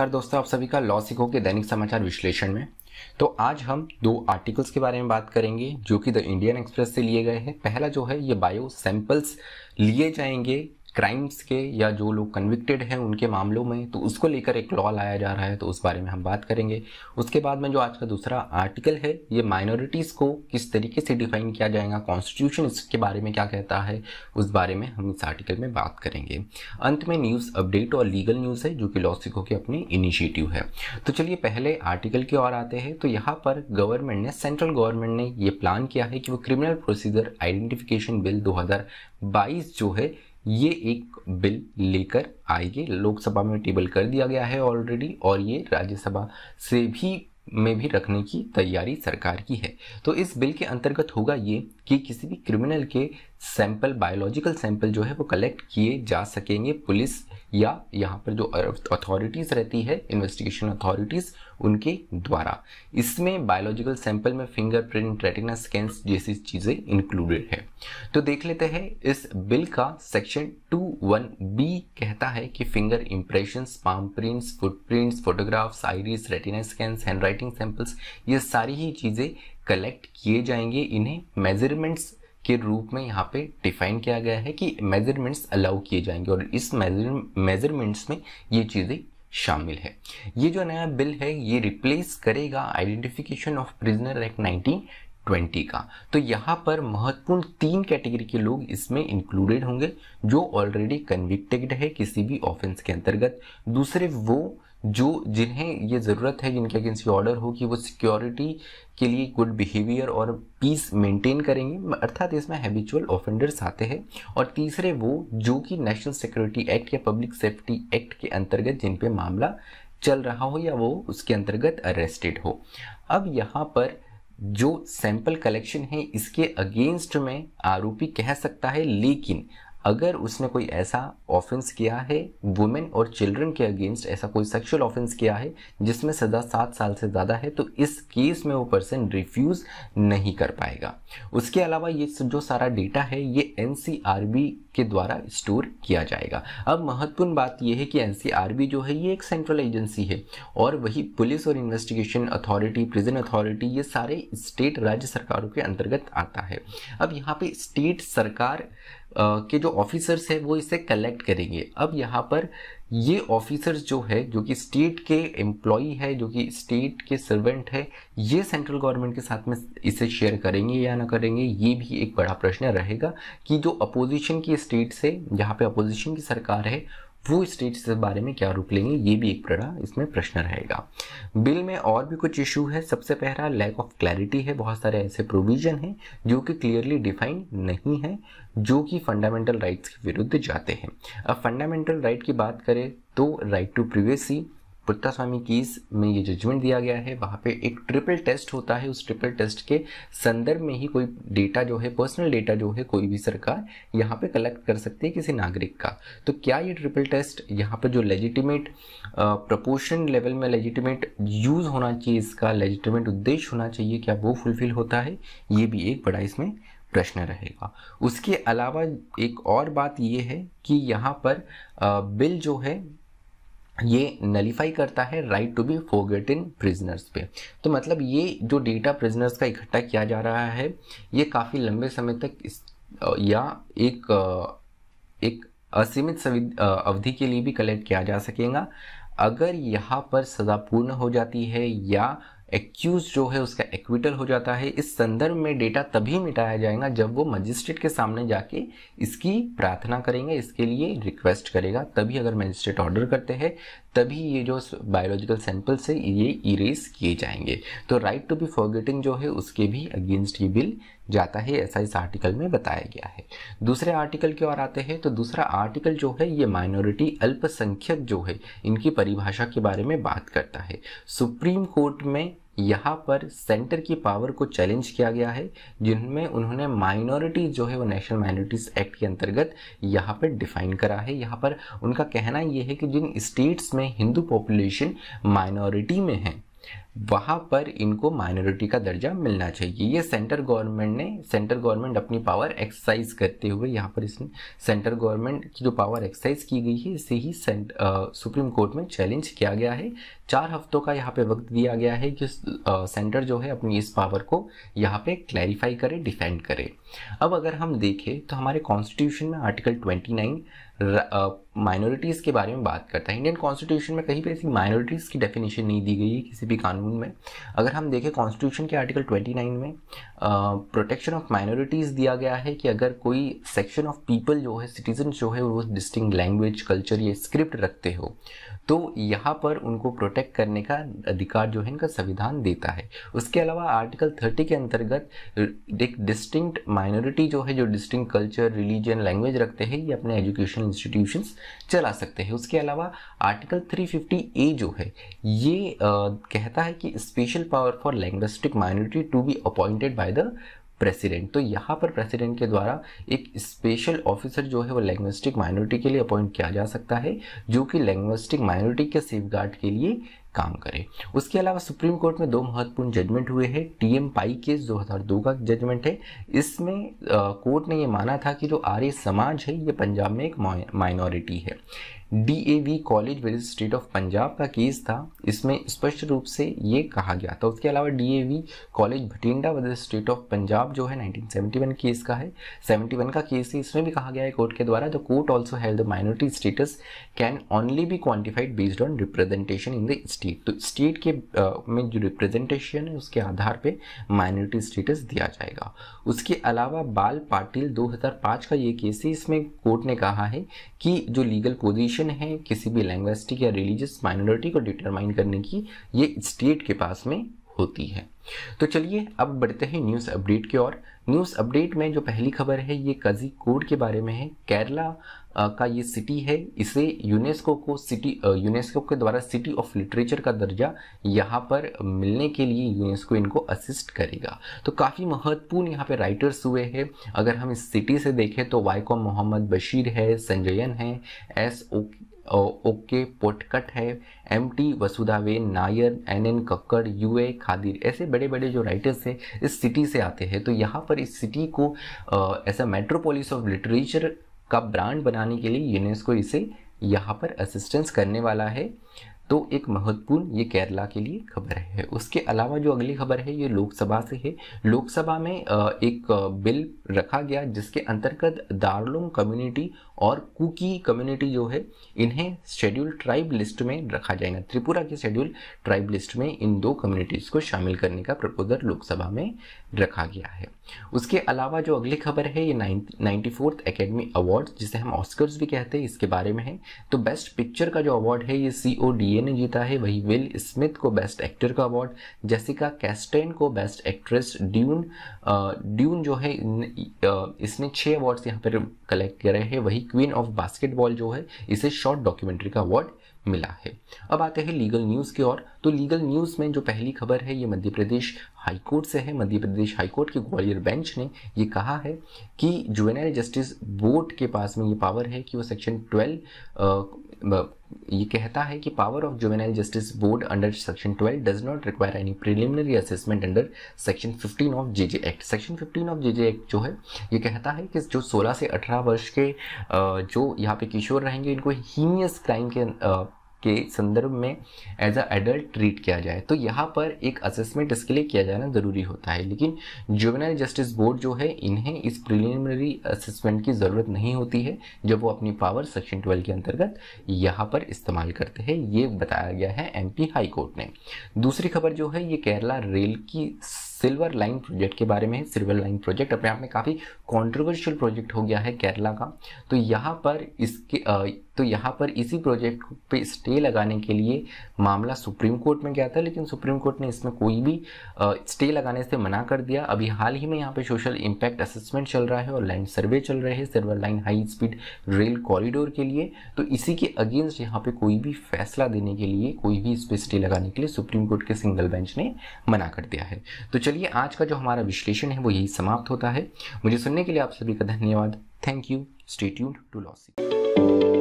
नमस्कार दोस्तों, आप सभी का लॉ सीखो के दैनिक समाचार विश्लेषण में। तो आज हम दो आर्टिकल्स के बारे में बात करेंगे जो कि द इंडियन एक्सप्रेस से लिए गए हैं। पहला जो है ये बायो सैंपल्स लिए जाएंगे क्राइम्स के या जो लोग कन्विक्टेड हैं उनके मामलों में, तो उसको लेकर एक लॉ लाया जा रहा है, तो उस बारे में हम बात करेंगे। उसके बाद में जो आज का दूसरा आर्टिकल है ये माइनॉरिटीज़ को किस तरीके से डिफाइन किया जाएगा, कॉन्स्टिट्यूशन इसके बारे में क्या कहता है, उस बारे में हम इस आर्टिकल में बात करेंगे। अंत में न्यूज़ अपडेट और लीगल न्यूज़ है जो कि लॉ सीखो की अपनी इनिशिएटिव है। तो चलिए पहले आर्टिकल की ओर आते हैं। तो यहाँ पर गवर्नमेंट ने, सेंट्रल गवर्नमेंट ने ये प्लान किया है कि वो क्रिमिनल प्रोसीजर आइडेंटिफिकेशन बिल 2022 जो है ये एक बिल लेकर आएगी। लोकसभा में टेबल कर दिया गया है ऑलरेडी और ये राज्यसभा से भी रखने की तैयारी सरकार की है। तो इस बिल के अंतर्गत होगा ये कि किसी भी क्रिमिनल के सैंपल, बायोलॉजिकल सैंपल जो है वो कलेक्ट किए जा सकेंगे पुलिस या यहाँ पर जो अथॉरिटीज़ रहती है, इन्वेस्टिगेशन अथॉरिटीज़, उनके द्वारा। इसमें बायोलॉजिकल सैंपल में फिंगरप्रिंट, रेटिना स्कैन्स जैसी चीज़ें इंक्लूडेड है। तो देख लेते हैं इस बिल का सेक्शन 21B कहता है कि finger impressions, palm prints, footprints, photographs, iris, retina scans, handwriting samples, ये सारी ही चीज़ें कलेक्ट किए जाएंगे। इन्हें मेजरमेंट्स के रूप में यहाँ पे डिफाइन किया गया है कि मेजरमेंट्स अलाउ किए जाएंगे और इस मेजरमेंट्स में ये चीज़ें शामिल है। ये जो नया बिल है ये रिप्लेस करेगा आइडेंटिफिकेशन ऑफ प्रिजनर एक्ट 1920 का। तो यहाँ पर महत्वपूर्ण 3 कैटेगरी के लोग इसमें इंक्लूडेड होंगे जो ऑलरेडी कन्विक्टेड है किसी भी ऑफेंस के अंतर्गत। दूसरे वो जो जिन्हें ये ज़रूरत है, जिनके अगेंस्ट ये ऑर्डर हो कि वो सिक्योरिटी के लिए गुड बिहेवियर और पीस मेंटेन करेंगे, अर्थात इसमें हैबिचुअल ऑफेंडर्स आते हैं। और तीसरे वो जो कि नेशनल सिक्योरिटी एक्ट या पब्लिक सेफ्टी एक्ट के अंतर्गत जिन पे मामला चल रहा हो या वो उसके अंतर्गत अरेस्टेड हो। अब यहाँ पर जो सैंपल कलेक्शन है इसके अगेंस्ट में आरोपी कह सकता है, लेकिन अगर उसने कोई ऐसा ऑफेंस किया है वुमेन और चिल्ड्रन के अगेंस्ट, ऐसा कोई सेक्सुअल ऑफेंस किया है जिसमें सज़ा 7 साल से ज़्यादा है, तो इस केस में वो पर्सन रिफ्यूज़ नहीं कर पाएगा। उसके अलावा ये जो सारा डेटा है ये NCRB के द्वारा स्टोर किया जाएगा। अब महत्वपूर्ण बात यह है कि NCRB जो है ये एक सेंट्रल एजेंसी है और वही पुलिस और इन्वेस्टिगेशन अथॉरिटी, प्रिजन अथॉरिटी, ये सारे स्टेट राज्य सरकारों के अंतर्गत आता है। अब यहाँ पे स्टेट सरकार के जो ऑफिसर्स है वो इसे कलेक्ट करेंगे। अब यहाँ पर ये ऑफिसर्स जो है, जो कि स्टेट के एम्प्लॉई है, जो कि स्टेट के सर्वेंट है, ये सेंट्रल गवर्नमेंट के साथ में इसे शेयर करेंगे या ना करेंगे, ये भी एक बड़ा प्रश्न रहेगा कि जो अपोजिशन की स्टेट से, जहाँ पे अपोजिशन की सरकार है, वो स्टेट से बारे में क्या रुख लेंगे, ये भी एक बड़ा इसमें प्रश्न रहेगा। बिल में और भी कुछ इशू है। सबसे पहला लैक ऑफ क्लैरिटी है। बहुत सारे ऐसे प्रोविजन हैं जो कि क्लियरली डिफाइन नहीं है, जो कि फंडामेंटल राइट्स के विरुद्ध जाते हैं। अब फंडामेंटल राइट की बात करें तो right to privacy, Puttaswamy case में ये जजमेंट दिया गया है। वहाँ पे एक ट्रिपल टेस्ट होता है, उस ट्रिपल टेस्ट के संदर्भ में ही कोई डेटा जो है, पर्सनल डेटा जो है, कोई भी सरकार यहाँ पे कलेक्ट कर सकती है किसी नागरिक का। तो क्या ये ट्रिपल टेस्ट यहाँ पे जो लेजिटिमेट प्रोपोर्शन लेवल में लेजिटिमेट यूज़ होना चाहिए, इसका लेजिटिमेट उद्देश्य होना चाहिए, क्या वो फुलफिल होता है, ये भी एक बड़ा इसमें प्रश्न रहेगा। उसके अलावा एक और बात ये है कि यहाँ पर बिल जो है ये नलीफाई करता है right to be forgotten prisoners पे। तो मतलब ये जो डेटा प्रिजनर्स का इकट्ठा किया जा रहा है ये काफ़ी लंबे समय तक या एक असीमित अवधि के लिए भी कलेक्ट किया जा सकेगा। अगर यहाँ पर सज़ा पूर्ण हो जाती है या एक्यूज जो है उसका एक्विटल हो जाता है, इस संदर्भ में डेटा तभी मिटाया जाएगा जब वो मजिस्ट्रेट के सामने जाके इसकी प्रार्थना करेंगे, इसके लिए रिक्वेस्ट करेगा। तभी अगर मजिस्ट्रेट ऑर्डर करते हैं तभी ये जो बायोलॉजिकल सैंपल्स है ये इरेज किए जाएंगे। तो राइट टू बी फॉरगेटिंग जो है उसके भी अगेंस्ट ये बिल जाता है, ऐसा इस आर्टिकल में बताया गया है। दूसरे आर्टिकल की ओर आते हैं। तो दूसरा आर्टिकल जो है ये माइनॉरिटी, अल्पसंख्यक जो है, इनकी परिभाषा के बारे में बात करता है। सुप्रीम कोर्ट में यहाँ पर सेंटर की पावर को चैलेंज किया गया है, जिनमें उन्होंने माइनॉरिटी जो है वो नेशनल माइनॉरिटीज एक्ट के अंतर्गत यहाँ पर डिफाइन करा है। यहाँ पर उनका कहना ये है कि जिन स्टेट्स में हिंदू पॉपुलेशन माइनॉरिटी में है वहाँ पर इनको माइनॉरिटी का दर्जा मिलना चाहिए। ये सेंट्रल गवर्नमेंट अपनी पावर एक्सरसाइज करते हुए, यहाँ पर इसने सेंट्रल गवर्नमेंट की जो पावर एक्सरसाइज की गई है इसे ही सुप्रीम कोर्ट में चैलेंज किया गया है। 4 हफ्तों का यहाँ पे वक्त दिया गया है कि सेंटर जो है अपनी इस पावर को यहाँ पे क्लैरिफाई करे, डिफेंड करे। अब अगर हम देखें तो हमारे कॉन्स्टिट्यूशन में आर्टिकल 29 माइनॉरिटीज़ के बारे में बात करता है। इंडियन कॉन्स्टिट्यूशन में कहीं पे ऐसी माइनॉरिटीज़ की डेफिनेशन नहीं दी गई है किसी भी कानून में। अगर हम देखें कॉन्स्टिट्यूशन के आर्टिकल 29 में प्रोटेक्शन ऑफ माइनॉरिटीज़ दिया गया है कि अगर कोई सेक्शन ऑफ पीपल जो है, सिटीजन जो है, वो डिस्टिंक्ट लैंग्वेज, कल्चर या स्क्रिप्ट रखते हो तो यहाँ पर उनको प्रोटेक्ट करने का अधिकार जो है इनका संविधान देता है। उसके अलावा आर्टिकल 30 के अंतर्गत एक डिस्टिंक्ट माइनॉरिटी जो है, जो डिस्टिंक्ट कल्चर, रिलीजन, लैंग्वेज रखते हैं, ये अपने एजुकेशनल इंस्टीट्यूशंस चला सकते हैं। उसके अलावा आर्टिकल 350A जो है ये कहता है कि special power for linguistic minority to be appointed by the president. तो यहाँ पर प्रेसिडेंट के द्वारा एक स्पेशल ऑफिसर जो है वो लैंग्विस्टिक माइनॉरिटी के लिए अपॉइंट किया जा सकता है, जो कि लैंग्विस्टिक माइनॉरिटी के सेफगार्ड के लिए काम करे। उसके अलावा सुप्रीम कोर्ट में 2 महत्वपूर्ण जजमेंट हुए हैं। TM पाई केस 2002 का जजमेंट है। इसमें कोर्ट ने ये माना था कि जो आर्य समाज है ये पंजाब में एक माइनॉरिटी है। DAV college with state of Punjab का केस था, इसमें स्पष्ट रूप से ये कहा गया था। उसके अलावा DAV college Bathinda with state of Punjab जो है 1971 केस का है, 71 का केस है। इसमें भी कहा गया है कोर्ट के द्वारा, the court also held the minority status can only be quantified based on representation in the state. तो स्टेट के में जो रिप्रेजेंटेशन है उसके आधार पे माइनॉरिटी स्टेटस दिया जाएगा। उसके अलावा बाल पाटिल 2005 का ये केस है। इसमें कोर्ट ने कहा है कि जो लीगल पोजीशन है किसी भी लैंग्विस्टिक या रिलीजियस माइनॉरिटी को डिटरमाइन करने की, ये स्टेट के पास में होती है। तो चलिए अब बढ़ते हैं न्यूज़ अपडेट की ओर। न्यूज़ अपडेट में जो पहली खबर है ये कोझिकोड के बारे में है। केरला का ये सिटी है, इसे यूनेस्को के द्वारा सिटी ऑफ लिटरेचर का दर्जा यहाँ पर मिलने के लिए यूनेस्को इनको असिस्ट करेगा। तो काफ़ी महत्वपूर्ण यहाँ पे राइटर्स हुए हैं। अगर हम इस सिटी से देखें तो वाइकॉम मोहम्मद बशीर है, संजयन है, ओके पोटकट है, MT वसुधावेन Nair, NN Kakkar, UA Khadir, ऐसे बड़े बड़े जो राइटर्स हैं इस सिटी से आते हैं। तो यहाँ पर इस सिटी को ऐसा मेट्रोपोलिस ऑफ लिटरेचर का ब्रांड बनाने के लिए यूनेस्को इसे यहाँ पर असिस्टेंस करने वाला है। तो एक महत्वपूर्ण ये केरला के लिए खबर है। उसके अलावा जो अगली खबर है ये लोकसभा से है। लोकसभा में एक बिल रखा गया जिसके अंतर्गत दार्लुंग कम्युनिटी और कुकी कम्युनिटी जो है इन्हें शेड्यूल ट्राइब लिस्ट में रखा जाएगा। त्रिपुरा के शेड्यूल ट्राइब लिस्ट में इन 2 कम्युनिटीज़ को शामिल करने का प्रपोजल लोकसभा में रखा गया है। उसके अलावा जो अगली खबर है ये 94th एकेडमी अवार्ड, जिसे हम ऑस्कर्स भी कहते हैं, इसके बारे में है। तो बेस्ट पिक्चर का जो अवार्ड है ये CODA ने जीता है। वही विल स्मिथ को बेस्ट एक्टर का अवार्ड, जेसिका कैस्टेन को बेस्ट एक्ट्रेस, ड्यून जो है इसने 6 अवार्ड्स यहाँ पर कलेक्ट करे हैं। वही क्वीन ऑफ बास्केटबॉल जो है इसे शॉर्ट डॉक्यूमेंट्री का अवार्ड मिला है। अब आते हैं लीगल न्यूज़ की ओर। तो लीगल न्यूज़ में जो पहली खबर है ये मध्य प्रदेश हाईकोर्ट से है। मध्य प्रदेश हाईकोर्ट के ग्वालियर बेंच ने ये कहा है कि जुवेनाइल जस्टिस बोर्ड के पास में ये पावर है कि वो सेक्शन 12 ये कहता है कि power of juvenile justice board under section 12 does not require any preliminary assessment under section 15 of JJ act. Section 15 of JJ act जो है ये कहता है कि जो 16 से 18 वर्ष के जो यहाँ पे किशोर रहेंगे इनको हीनियस क्राइम के संदर्भ में एज अ एडल्ट ट्रीट किया जाए। तो यहाँ पर एक असेसमेंट इसके लिए किया जाना ज़रूरी होता है, लेकिन जुवेनाइल जस्टिस बोर्ड जो है इन्हें इस प्रिलिमिनरी असेसमेंट की ज़रूरत नहीं होती है जब वो अपनी पावर सेक्शन 12 के अंतर्गत यहाँ पर इस्तेमाल करते हैं। ये बताया गया है MP हाई कोर्ट ने। दूसरी खबर जो है ये केरला रेल की सिल्वर लाइन प्रोजेक्ट के बारे में है। सिल्वर लाइन प्रोजेक्ट अपने आप में काफ़ी कंट्रोवर्शियल प्रोजेक्ट हो गया है केरला का। तो यहाँ पर इसी प्रोजेक्ट पे स्टे लगाने के लिए मामला सुप्रीम कोर्ट में गया था, लेकिन सुप्रीम कोर्ट ने इसमें कोई भी स्टे लगाने से मना कर दिया। अभी हाल ही में यहाँ पे सोशल इम्पैक्ट असेसमेंट चल रहा है और लैंड सर्वे चल रहे हैं silver line high speed rail corridor के लिए। तो इसी के अगेंस्ट यहाँ पे कोई भी फैसला देने के लिए, कोई भी इस पे स्टे लगाने के लिए सुप्रीम कोर्ट के सिंगल बेंच ने मना कर दिया है। तो चलिए आज का जो हमारा विश्लेषण है वो यही समाप्त होता है। मुझे सुनने के लिए आप सभी का धन्यवाद। Thank you. Stay tuned to Law city.